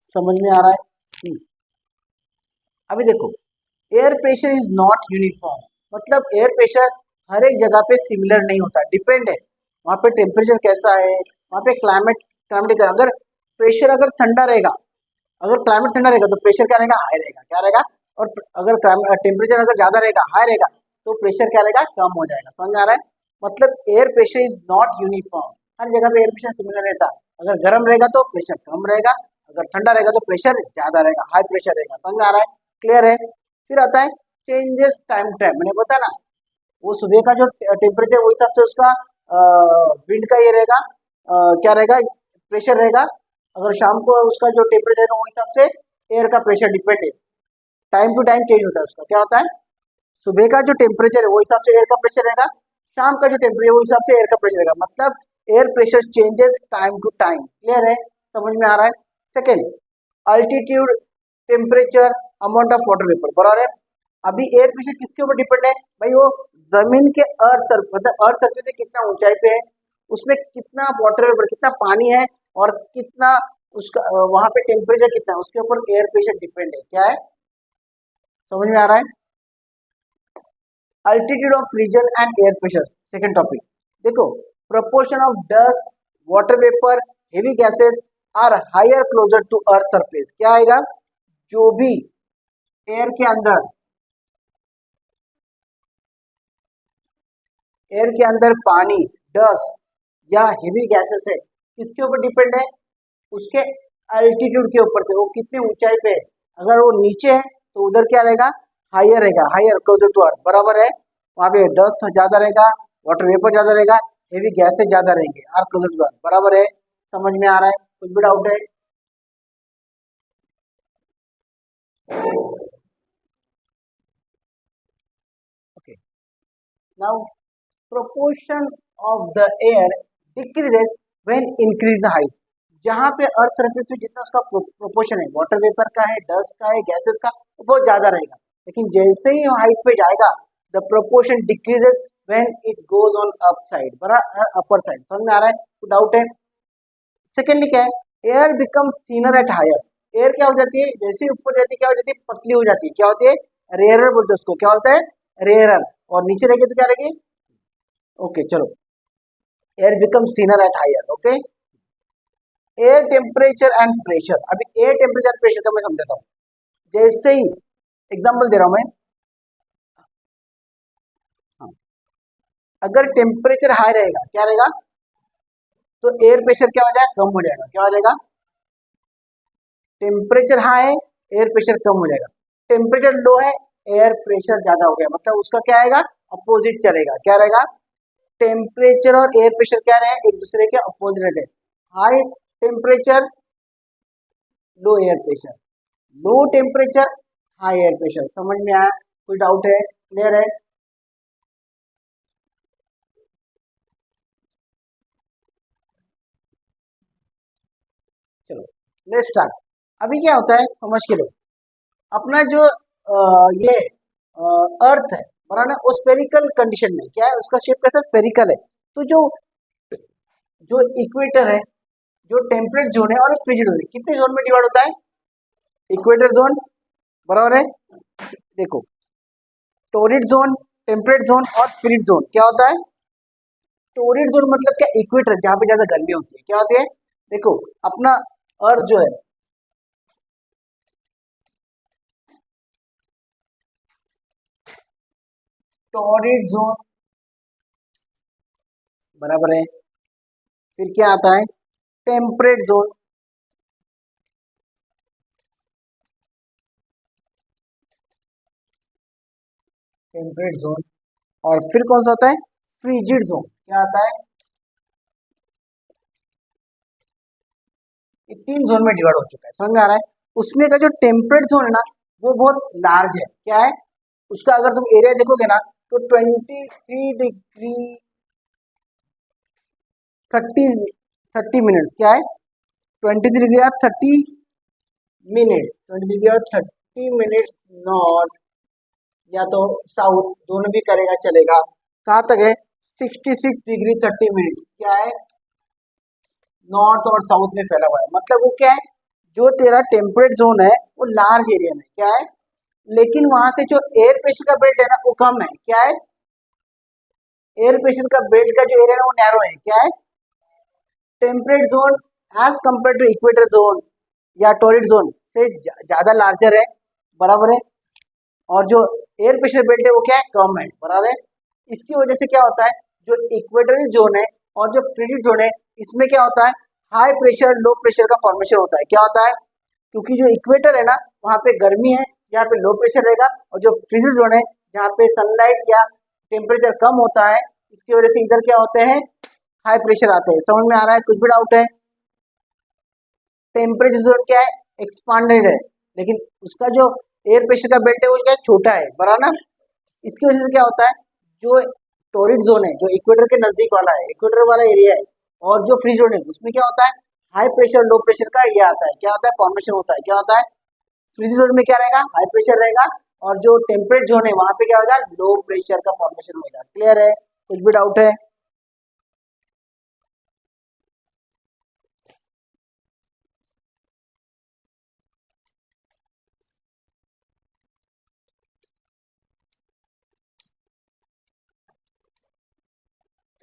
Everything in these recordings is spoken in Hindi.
समझ में आ रहा है? अभी देखो, air pressure is not uniform, मतलब एयर प्रेशर हर एक जगह पे सिमिलर नहीं होता, डिपेंड है वहाँ पे टेम्परेचर कैसा है, वहाँ पे क्लाइमेट अगर प्रेशर अगर ठंडा रहेगा, अगर क्लाइमेट ठंडा रहेगा तो प्रेशर क्या रहेगा, हाई रहेगा, क्या रहेगा, और अगर टेम्परेचर अगर ज्यादा रहेगा, हाई रहेगा, तो प्रेशर क्या रहेगा, कम हो जाएगा। समझ में आ रहा है? मतलब air pressure is not uniform, हर जगह पे एयर प्रेशर सिमिलर रहता है। अगर गर्म रहेगा तो प्रेशर कम रहेगा, अगर ठंडा रहेगा तो प्रेशर ज्यादा रहेगा, हाई प्रेशर रहेगा। समझ में आ रहा है? क्लियर है? फिर आता है चेंजेस टाइम टाइम, मैंने बताया ना, वो सुबह का जो टेम्परेचर वो हिसाब से उसका विंड का ये रहेगा, क्या रहेगा, प्रेशर रहेगा। अगर शाम को उसका जो टेम्परेचर है वो हिसाब से एयर का प्रेशर डिपेंड है, टाइम टू टाइम चेंज होता है उसका। क्या होता है, सुबह का जो टेम्परेचर है वो हिसाब से एयर का प्रेशर रहेगा, शाम का जो टेम्परेचर वो हिसाब से एयर का प्रेशर रहेगा, मतलब air pressure changes time to time. Clear है? समझ में आ रहा है? Second, altitude, temperature, amount of water vapour, बराबर है। अभी एयर प्रेशर किसके ऊपर डिपेंड है भाई, वो जमीन के मतलब अर्थ सरफेस से कितना ऊंचाई पे है, उसमें कितना वाटर वेपर, कितना पानी है, और कितना उसका वहां पे टेम्परेचर कितना है, उसके ऊपर एयर प्रेशर डिपेंड है। क्या है? समझ में आ रहा है? Altitude of region and air pressure, second topic. देखो, proportion of dust, water vapour, heavy gases are higher closer to earth surface. क्या आएगा, जो भी एयर के अंदर पानी, डस्ट या हेवी गैसेस है, किसके ऊपर डिपेंड है, उसके अल्टीट्यूड के ऊपर से, वो कितने ऊंचाई पे है। अगर वो नीचे है तो उधर क्या रहेगा, हायर रहेगा, हायर क्लोजर टू अर्थ, बराबर है। वहां पे डस्ट ज्यादा रहेगा, वाटर वेपर ज्यादा रहेगा, हेवी गैसेस ज्यादा रहेंगे, आर क्लोजर टू अर्थ, बराबर है। समझ में आ रहा है? कुछ भी डाउट है? Okay, now proportion of the air decreases when increase the height। जहाँ पे अर्थ सरफेस में जितना उसका प्रोपोर्शन है, वाटर वेपर का है, डस्ट का है, गैसेस का, वो बहुत ज्यादा रहेगा। लेकिन जैसे ही हाइट पे जाएगा, the proportion decreases when it goes on up side, बराबर, अपर साइड। समझ में आ रहा है? तो डाउट है? सेकेंडली क्या है, air become thinner at higher. Air क्या हो जाती है, जैसे ही ऊपर जाती है क्या हो जाती है, पतली हो जाती है। क्या होती है, रेयरर बोलते हैं उसको। क्या होता है, रेयरर। और नीचे रहेगी तो क्या रहेगी, ओके चलो, air becomes thinner at higher. Okay, air temperature and pressure. अभी एयर टेम्परेचर प्रेशर का मैं समझाता हूँ। जैसे ही एग्जांपल दे रहा हूं मैं, हाँ, अगर टेम्परेचर हाई रहेगा, क्या रहेगा, तो एयर प्रेशर क्या हो जाएगा, कम हो जाएगा। क्या हो जाएगा, टेम्परेचर हाई है, एयर प्रेशर कम हो जाएगा। टेम्परेचर लो है, एयर प्रेशर ज्यादा हो गया, मतलब उसका क्या आएगा, अपोजिट चलेगा। क्या रहेगा, टेम्परेचर और एयर प्रेशर क्या रहे, एक दूसरे के अपोजिट रहते हैं। High temperature, low air pressure, low temperature, high air pressure. समझ में आया? कोई डाउट है? क्लियर है? चलो, लेट्स स्टार्ट। अभी क्या होता है समझ के लो, अपना जो ये अर्थ है, बना ना, वो स्पेरिकल कंडीशन में क्या है, उसका शेप कैसा, स्पेरिकल है। तो जो जो इक्वेटर है, जो टेम्परेट जोन है और फ्रिजिड जोन है, कितने जोन में डिवाइड होता है, इक्वेटर जोन, बराबर है। देखो, टोरिड जोन, टेम्परेट जोन और फ्रिजिड जोन क्या होता है। टोरिड जोन मतलब क्या, इक्वेटर, जहाँ पे ज्यादा गर्मी होती है। क्या होती है, देखो, अपना अर्थ जो है, टोरिड जोन, बराबर है। फिर क्या आता है, टेम्परेट जोन, टेम्परेट जोन, और फिर कौन सा होता है, फ्रिजिड जोन। क्या आता है, ये तीन जोन में डिवाइड हो चुका है। समझ में आ रहा है? उसमें का जो टेम्परेट जोन है ना, वो बहुत लार्ज है। क्या है, उसका अगर तुम एरिया देखोगे ना, तो 23 डिग्री 30 मिनट्स, क्या है, 23 डिग्री और 30 मिनट्स, 23 और 30 मिनट्स नॉर्थ या तो साउथ, दोनों भी करेगा चलेगा। कहाँ तक है, 66 डिग्री 30 मिनट, क्या है, नॉर्थ और साउथ में फैला हुआ है। मतलब वो क्या है, जो तेरा टेम्परेट जोन है वो लार्ज एरिया में क्या है, लेकिन वहां से जो एयर प्रेशर का बेल्ट है ना वो कम है, क्या है, एयर प्रेशर का बेल्ट का जो एरिया है वो नैरो है, क्या है, temperate zone as compare to equator zone या टोरिड जोन से ज्यादा लार्जर है, बराबर है, और जो एयर प्रेशर बेल्ट है वो क्या है, कम है, बराबर है। इसकी वजह से क्या होता है, जो इक्वेटोरियल जोन है और जो फ्रिजिड जोन है इसमें क्या होता है, हाई प्रेशर लो प्रेशर का फॉर्मेशन होता है, क्या होता है, क्योंकि जो इक्वेटर है ना वहाँ पे गर्मी है, यहाँ पे लो प्रेशर रहेगा, और जो फ्रिजिड जोन है जहाँ पे सनलाइट या टेम्परेचर कम होता है, इसकी वजह से इधर क्या होते हैं, हाई प्रेशर आते हैं। समझ में आ रहा है, कुछ भी डाउट है, टेम्परेचर जोन क्या है, एक्सपांडेड है, लेकिन उसका जो एयर प्रेशर का बेल्ट है वो क्या है, छोटा है, बराबर ना। इसकी वजह से क्या होता है, जो टोरिड जोन है जो इक्वेटर के नजदीक वाला है, इक्वेटर वाला एरिया है, और जो फ्री जोन है उसमें क्या होता है, हाई प्रेशर लो प्रेशर का ये आता है, क्या होता है, फॉर्मेशन होता है, क्या होता है, फ्री जोन में क्या रहेगा, हाई प्रेशर रहेगा, और जो टेम्परेट जोन है वहां पे क्या होगा, लो प्रेशर का फॉर्मेशन होगा। क्लियर है, कुछ भी डाउट है,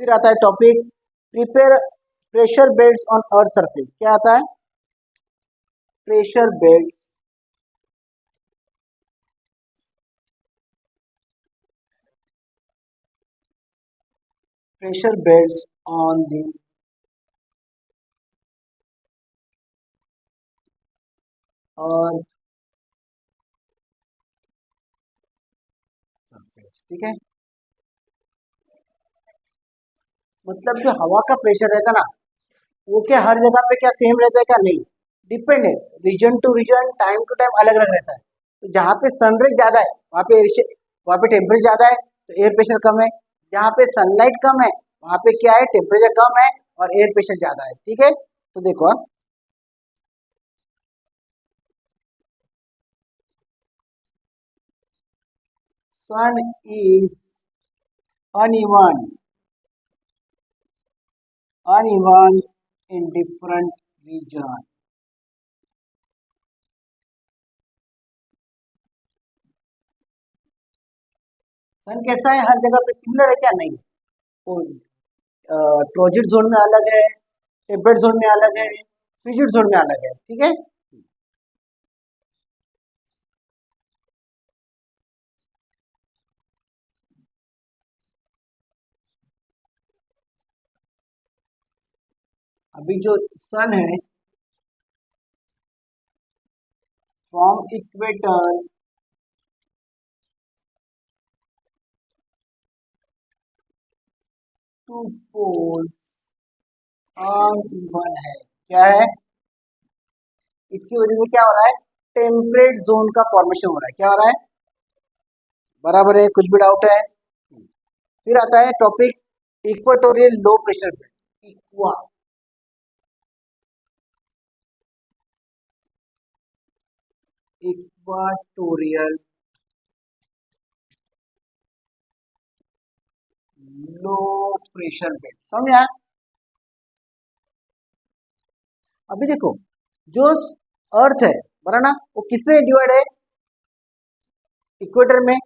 फिर आता है topic prepare pressure belt on earth surface, क्या आता है, pressure belt, pressure belt on the earth surface, ठीक है, मतलब जो हवा का प्रेशर रहता है ना वो क्या हर जगह पे क्या सेम रहता है, क्या नहीं, डिपेंड है, region to region time to time अलग अलग रहता है। तो जहाँ पे सनरेज ज्यादा है वहाँ पे टेम्परेचर ज्यादा है तो एयर प्रेशर कम है, जहाँ पे सनलाइट कम है वहाँ पे क्या है, टेम्परेचर कम है और एयर प्रेशर ज्यादा है, ठीक है। तो देखो sun is uneven uneven in different region, sun कैसा है, हर जगह पे सिमिलर है क्या, नहीं, वो ट्रोजिट जोन में अलग है, टेम्परेट जोन में अलग है, फ्रिजिड जोन में अलग है, ठीक है। अभी जो सन है from equator to pole uneven है, क्या है, इसकी वजह से क्या हो रहा है, टेम्परेट जोन का फॉर्मेशन हो रहा है, क्या हो रहा है, बराबर है, कुछ भी डाउट है। फिर आता है topic equatorial low pressure belt, equa, equatorial low pressure belt, समझा। अभी देखो जो अर्थ है बरा ना वो किसमें डिवाइड है, इक्वेटर में,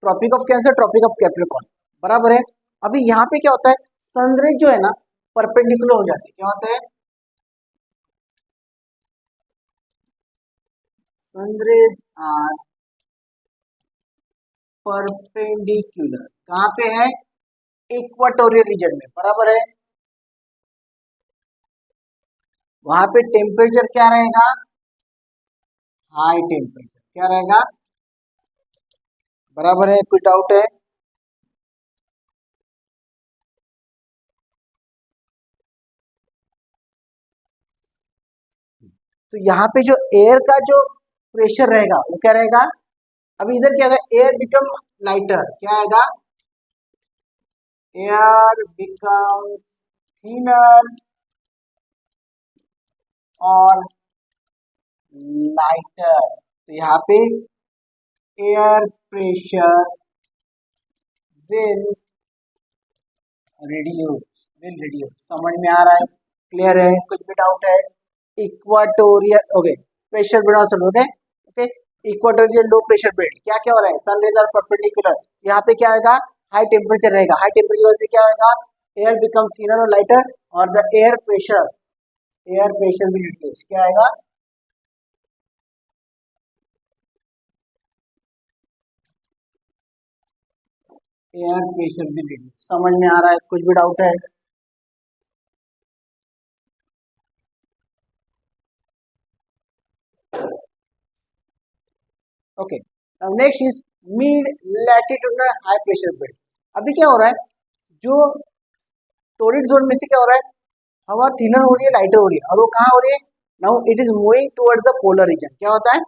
tropic of cancer tropic of capricorn, बराबर है। अभी यहाँ पे क्या होता है, सनरेज जो है ना परपेंडिकुलर हो जाती है, क्या होता है, सनरेज आर परपेंडिकुलर, कहाँ पे है, इक्वाटोरियल रीजन में, बराबर है। वहां पे टेम्परेचर क्या रहेगा, हाई टेम्परेचर, क्या रहेगा, बराबर है, कुछ डाउट है, तो यहाँ पे जो एयर का जो प्रेशर रहेगा वो क्या रहेगा, अभी इधर क्या होगा, एयर बिकम लाइटर, क्या आएगा, एयर बिकम थिनर और लाइटर, तो यहाँ पे एयर प्रेशर विल रिड्यूस, समझ में आ रहा है, क्लियर है, कुछ भी डाउट है, equatorial okay. Pressure belt also okay okay equatorial low pressure belt क्या क्या हो रहा है सन रेज आर परपेंडिकुलर यहाँ पे क्या होगा हाई टेम्परेचर रहेगा हाई टेम्परेचर से क्या होगा एयर बिकम थिनर और लाइटर और द एयर प्रेशर भी रिड्यूस क्या आएगा एयर प्रेशर भी रिड्यूस समझ में आ रहा है कुछ भी डाउट है okay next is mid latitudinal high pressure belt अभी क्या हो रहा है जो टोरिड जोन में से क्या हो रहा है हवा थिनर हो रही है लाइटर हो रही है और वो कहाँ हो रही है now it is moving towards the polar reason क्या होता है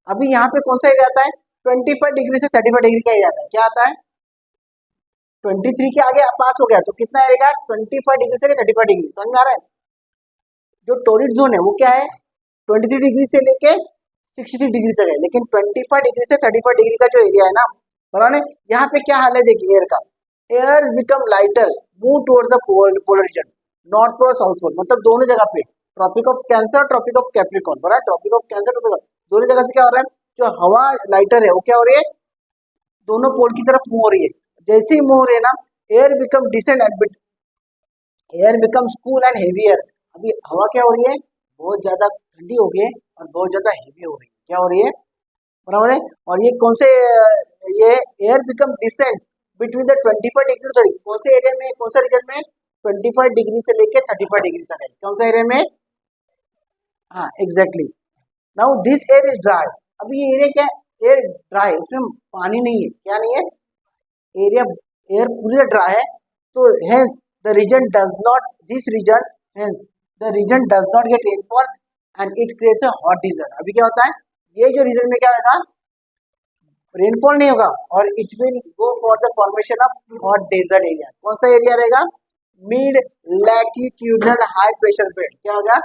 अभी यहाँ पे कौन सा एरिया आता है 25 डिग्री से 35 डिग्री का एरिया आता है क्या आता है 23 के आगे पास हो गया तो कितना आएगा 25 डिग्री से 35 डिग्री समझ में आ रहा है जो टोरिड जोन है वो क्या है 23 डिग्री से लेके 63 डिग्री तक है लेकिन 25 डिग्री से 35 डिग्री का जो एरिया है ना बराबर है यहाँ पे क्या हाल है देखिए एयर का air become lighter move toward the polar region north pole south pole मतलब दोनों जगह पे tropic of cancer tropic of capricorn बराबर ट्रॉपिक ऑफ कैंसर ट्रॉपिक दोनों जगह से क्या हो रहा है जो हवा लाइटर है वो क्या हो रही है दोनों पोल की तरफ मूव हो रही है जैसे ही मूव हो रही है ना air become descent and air becomes cool and heavier अभी हवा क्या हो रही है बहुत ज्यादा ठंडी हो गई है और बहुत ज्यादा हेवी हो रही है क्या हो रही है बराबर है और ये कौन से ये air become descent between the 25 degree 30 कौन से एरिया में कौन सा रीजन में 25 डिग्री से लेके 35 डिग्री तक है कौन सा एरिया में हाँ exactly now this air is dry अभी ये एरिया क्या है एयर ड्राई इसमें पानी नहीं है क्या नहीं है एरिया एयर पूरी ड्राई है तो hence the region does not this region hence the region does not get rainfall and it creates a hot desert अभी क्या होता है ये जो रीजन में क्या होगा रेनफॉल नहीं होगा और it will go for the formation of hot desert area कौन सा एरिया रहेगा mid latitudinal high pressure belt क्या होगा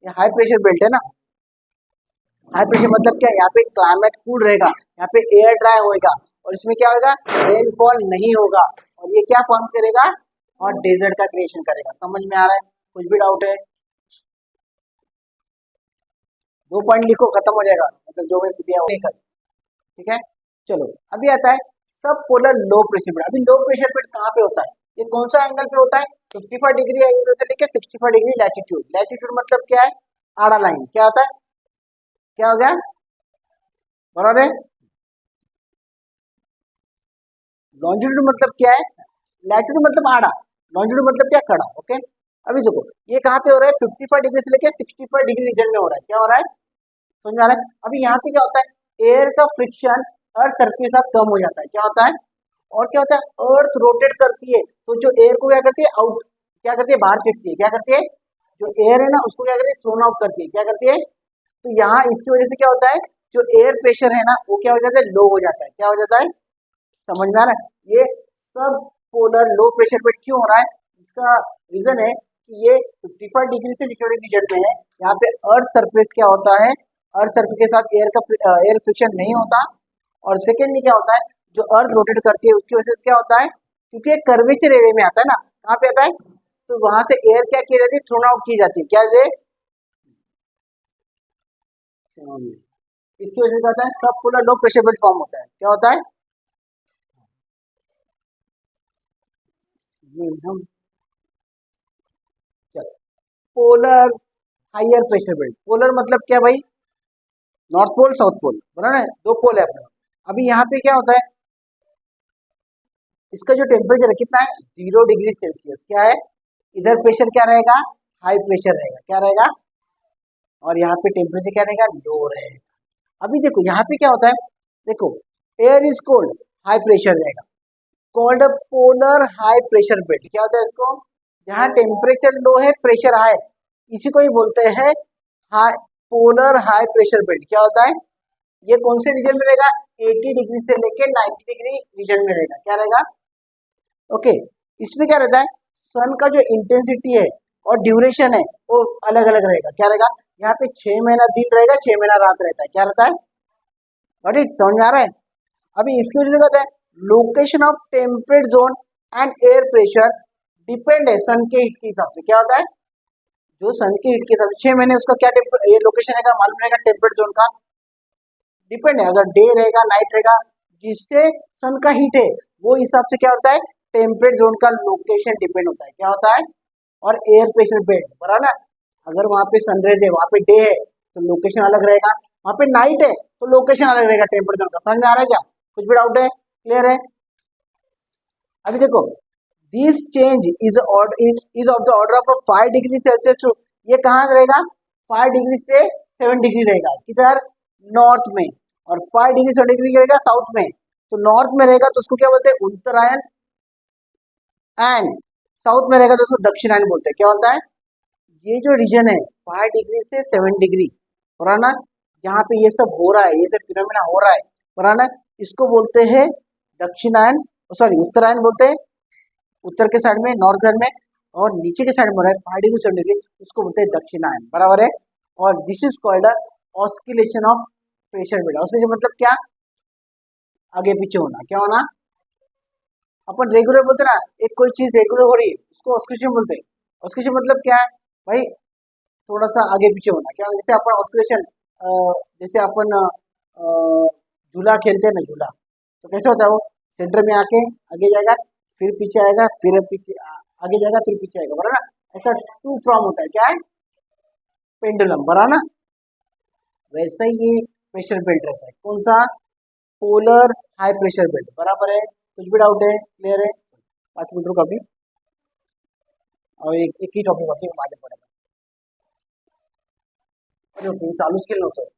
ये हाई प्रेशर बेल्ट है ना हाई प्रेशर मतलब क्या यहाँ पे क्लाइमेट कूल रहेगा यहाँ पे एयर ड्राई होएगा और इसमें क्या होगा रेनफॉल नहीं होगा और ये क्या फॉर्म करेगा और डेजर्ट का क्रिएशन करेगा समझ में आ रहा है कुछ भी डाउट है 2 पॉइंट लिखो खत्म हो जाएगा मतलब जो मैं दिया वही कर ठीक है चलो अभी आता है सब पोलर लो प्रेशर बेल्ट अभी लो प्रेशर बेल्ट कहाँ पे होता है ये कौन सा एंगल पे होता है 55 डिग्री एंगल से लेके 65 डिग्री लैटिट्यूड लैटिट्यूड मतलब क्या है आड़ा लाइन क्या होता है क्या हो गया बराबर है लॉन्जिट्यूड मतलब क्या है लैटिट्यूड मतलब आड़ा लॉन्जिट्यूड मतलब क्या खड़ा ओके अभी देखो ये कहाँ पे हो रहा है 55 डिग्री से लेके 65 डिग्री रीजन में हो रहा है क्या हो रहा है समझ में आ रहा है अभी यहाँ पे क्या होता है एयर का फ्रिक्शन अर्थ सरफेस के साथ कम हो जाता है क्या होता है और क्या होता है अर्थ रोटेट करती है तो जो एयर को क्या करती है आउट क्या करती है बाहर फेंकती है क्या करती है जो एयर है ना उसको क्या करती है थ्रोन आउट करती है क्या करती है तो यहाँ इसकी वजह से क्या होता है जो एयर प्रेशर है ना वो क्या हो जाता है लो हो जाता है क्या हो जाता है समझ में आ रहा है ये सब पोलर लो प्रेशर पे क्यों हो रहा है इसका रीजन है कि ये 55 डिग्री से 60 डिग्री रीजन में है यहाँ पे अर्थ सरफेस क्या होता है अर्थ सरफेस के साथ एयर फ्रिक्शन नहीं होता और सेकेंडली क्या होता है जो अर्थ रोटेट करती है उसकी वजह से क्या होता है क्योंकि एक कर्वेचर एरिया में आता है ना कहाँ पे आता है तो वहां से एयर क्या की जाती है थ्रोन आउट की जाती है क्या ये इसकी वजह से क्या होता है सब polar low pressure belt form होता है क्या होता है ये हम polar higher pressure belt polar मतलब क्या भाई नॉर्थ पोल साउथ पोल बराबर है दो पोल है अपने अभी यहाँ पे क्या होता है इसका जो टेम्परेचर है कितना है 0 डिग्री सेल्सियस क्या है इधर प्रेशर क्या रहेगा हाई प्रेशर रहेगा क्या रहेगा और यहाँ पे टेम्परेचर क्या रहेगा लो रहेगा अभी देखो यहाँ पे क्या होता है देखो air is cold high pressure रहेगा called polar high pressure belt क्या होता है इसको जहाँ टेम्परेचर लो है प्रेशर हाई इसी को ही बोलते हैं high polar high pressure belt क्या होता है ये कौन से रीजन में रहेगा 80 डिग्री से लेके 90 डिग्री रीजन में रहेगा क्या रहेगा ओके इसमें क्या रहता है सन का जो इंटेंसिटी है और ड्यूरेशन है वो अलग अलग रहेगा क्या रहेगा यहाँ पे 6 महीना दिन रहेगा 6 महीना रात रहता है क्या रहता है गॉट इट समझ में आ रहा है अभी इसकी वजह से क्या होता है location of temperate zone and air pressure depend है सन के हिट के हिसाब से क्या होता है जो सन की हीट के हिसाब से 6 महीने उसका क्या ये लोकेशन रहेगा मालूम रहेगा टेम्परेट जोन का, डिपेंड है, अगर डे रहेगा नाइट रहेगा, जिससे सन का हीट है वो हिसाब से क्या होता है टेम्परेट जोन का लोकेशन डिपेंड होता है, क्या होता है। और एयर प्रेशर बेल्ट बराबर ना, अगर वहां पे सनराइज है वहां पे डे है तो लोकेशन अलग रहेगा, वहां पे नाइट है तो लोकेशन अलग रहेगा टेम्परेचर का। समझ में आ रहा है क्या, कुछ भी डाउट है, क्लियर है। अभी देखो this change is of the order of 5 degree Celsius to, ये कहाँ रहेगा 5 डिग्री से 7 डिग्री रहेगा किधर नॉर्थ में, और 5 डिग्री 7 डिग्री रहेगा साउथ में। तो नॉर्थ में रहेगा तो उसको क्या बोलते हैं उत्तरायण, एंड साउथ में रहेगा तो उसको दक्षिणायन बोलते हैं, क्या बोलता है। ये जो रीजन है 5 डिग्री से 7 डिग्री पुराना, यहाँ पे ये सब हो रहा है, ये सब फिनोमेना हो रहा है पुराना, इसको बोलते हैं दक्षिणायन, सॉरी उत्तरायण बोलते हैं, उत्तर के साइड में नॉर्थ साइड में, और नीचे के साइड में हो रहा है 5 डिग्री 7 डिग्री, उसको बोलते हैं दक्षिणायन बराबर है। और this is called oscillation of pressure belt. Oscillation मतलब क्या, आगे पीछे होना, क्या होना, अपन रेगुलर बोलते ना, एक कोई चीज रेगुलर हो रही है उसको ऑस्किलेशन बोलते हैं। ऑस्किलेशन मतलब क्या है भाई, थोड़ा सा आगे पीछे होना, क्या, जैसे अपन ऑस्किलेशन, जैसे अपन झूला खेलते हैं ना, झूला तो कैसे होता है वो सेंटर में आके आगे जाएगा फिर पीछे आएगा फिर पीछे आगे जाएगा फिर पीछे आएगा बराबर ना, ऐसा टू फ्रॉम होता है, क्या है पेंडुलम बराबर ना। वैसा ही ये प्रेशर बेल्ट रहता है, कौन सा पोलर हाई प्रेशर बेल्ट बराबर है। कुछ भी डाउट है, क्लियर है। 5 मिनट रुक अभी, और एक ही टॉपिक बाकी है, आगे पड़ेगा। अरे चालू स्किल होता है,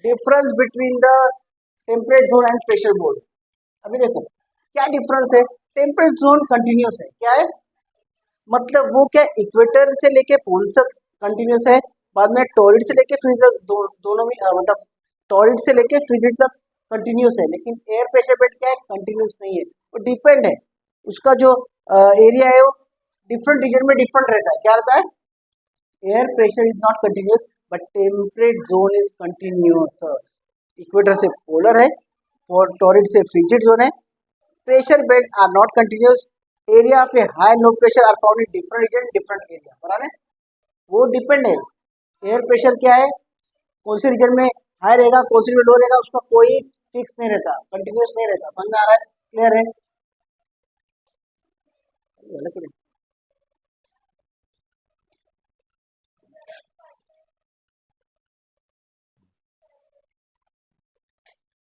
difference between the temperate zone and pressure board. अभी देखो क्या डिफरेंस है, टेम्परेट जोन कंटिन्यूस है, क्या है मतलब वो क्या इक्वेटर से लेके पोल तक कंटिन्यूस है, बाद में टॉरिड से लेके फ्रीजर दोनों में मतलब टॉरिड से लेके फ्रीजर तक कंटिन्यूस है, लेकिन एयर प्रेशर बेल्ट क्या है कंटिन्यूस नहीं है, वो डिपेंड है, उसका जो एरिया है वो डिफरेंट रीजन में डिफरेंट रहता है, क्या रहता है। Air pressure is not continuous but temperate zone is continuous, equator से पोलर है और टॉरिड से फ्रीजिड जोन है। Pressure belt are not continuous, area of a high low pressure are found in different region different area बराबर है, वो डिपेंड है। एयर प्रेशर क्या है, कौन से रीजन में हाई रहेगा कौन से रीजन लो रहेगा, उसका कोई फिक्स नहीं रहता, कंटिन्यूस नहीं रहता। समझ में आ रहा है, क्लियर है।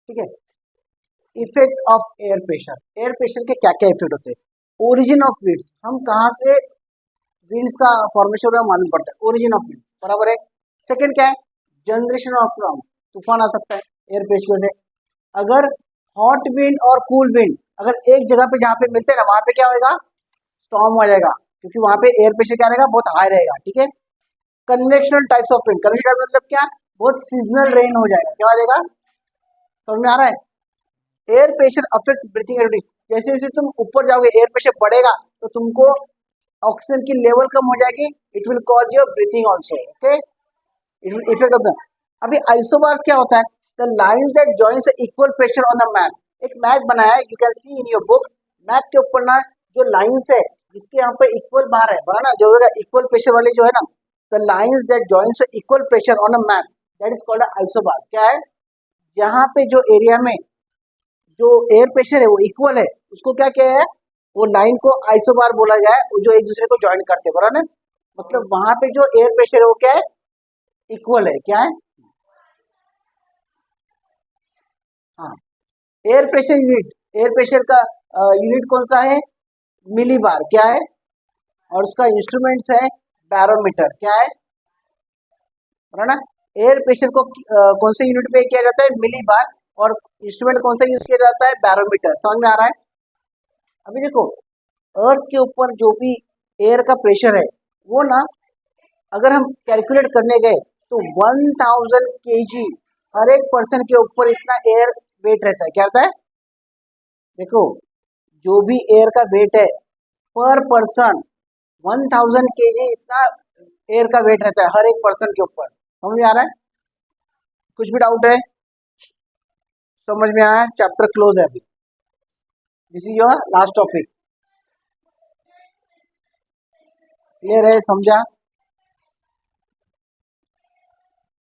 ठीक है, effect of air pressure, air pressure के क्या क्या इफेक्ट होते हैं। ओरिजिन ऑफ विंड्स, हम कहाँ से विंड्स का फॉर्मेशन हो रहा है मालूम पड़ता है, ओरिजिन ऑफ विंड्स बराबर है। सेकंड क्या है, जनरेशन ऑफ फ्रॉम, तूफान आ सकता है एयर प्रेशर से। अगर हॉट विंड और कूल विंड अगर एक जगह पे जहाँ पे मिलते हैं ना वहां पे क्या होगा स्टॉर्म हो जाएगा, क्योंकि वहां पे एयर प्रेशर क्या रहेगा बहुत हाई रहेगा, ठीक है। Convectional types of rain, convectional मतलब क्या, बहुत सीजनल रेन हो जाएगा, क्या हो जाएगा, समझ में आ रहा है। Air pressure affect breathing ability, जैसे जैसे तुम ऊपर जाओगे एयर प्रेशर बढ़ेगा तो तुमको ऑक्सीजन की लेवल कम हो जाएगी, it will cause your breathing also, okay, it will effect of the. अभी आइसोबार क्या होता है, the line that joins equal pressure on the map, एक मैप बनाया है you can see in your book, map के ऊपर ना जो लाइंस है जिसके यहाँ पे इक्वल बार है बड़ा ना, जो इक्वल प्रेशर वाले जो है ना, the lines that joins equal pressure on a map that is called isobar. क्या है, यहाँ पे जो एरिया में जो एयर प्रेशर है वो इक्वल है उसको क्या क्या है, वो लाइन को आइसोबार बोला गया है, जो एक दूसरे को ज्वाइन करते हैं बराबर ना, मतलब वहां पे जो एयर प्रेशर है वो क्या है इक्वल है, क्या है, हाँ। Air pressure unit, air pressure का यूनिट कौन सा है मिली बार, क्या है, और उसका इंस्ट्रूमेंट्स है बैरोमीटर, क्या है ना। एयर प्रेशर को कौन से यूनिट पे किया जाता है मिली बार, और इंस्ट्रूमेंट कौन सा यूज किया जाता है बैरोमीटर। समझ में आ रहा है। अभी देखो अर्थ के ऊपर जो भी एयर का प्रेशर है वो ना अगर हम कैलकुलेट करने गए तो 1000 kg हर एक पर्सन के ऊपर इतना एयर वेट रहता है, क्या रहता है, देखो जो भी एयर का वेट है पर पर्सन 1000 kg इतना एयर का वेट रहता है हर एक पर्सन के ऊपर। समझ में आ रहा है, कुछ भी डाउट है, समझ में आया, चैप्टर क्लोज है अभी, this is your last topic, clear है, समझा।